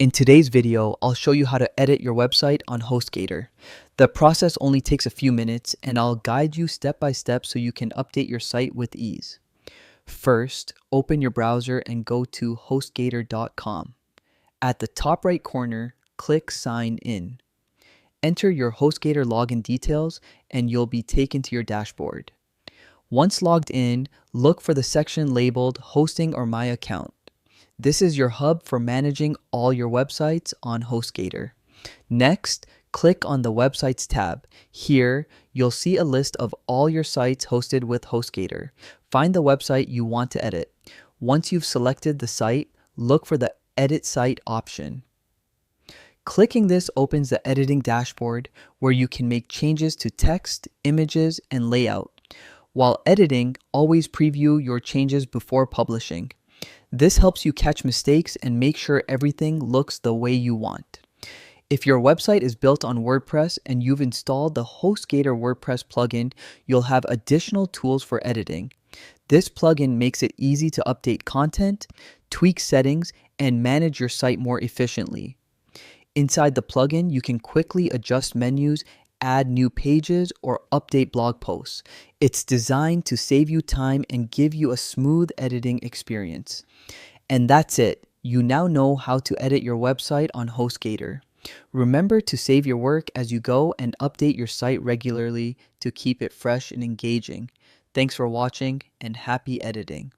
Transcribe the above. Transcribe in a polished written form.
In today's video, I'll show you how to edit your website on HostGator. The process only takes a few minutes, and I'll guide you step by step so you can update your site with ease. First, open your browser and go to HostGator.com. At the top right corner, click Sign In. Enter your HostGator login details and you'll be taken to your dashboard. Once logged in, look for the section labeled Hosting or My Account. This is your hub for managing all your websites on HostGator. Next, click on the Websites tab. Here, you'll see a list of all your sites hosted with HostGator. Find the website you want to edit. Once you've selected the site, look for the Edit Site option. Clicking this opens the editing dashboard where you can make changes to text, images, and layout. While editing, always preview your changes before publishing. This helps you catch mistakes and make sure everything looks the way you want. If your website is built on WordPress and you've installed the HostGator WordPress plugin, you'll have additional tools for editing. This plugin makes it easy to update content, tweak settings, and manage your site more efficiently. Inside the plugin, you can quickly adjust menus, add new pages, or update blog posts. It's designed to save you time and give you a smooth editing experience. And that's it. You now know how to edit your website on HostGator. Remember to save your work as you go and update your site regularly to keep it fresh and engaging. Thanks for watching and happy editing.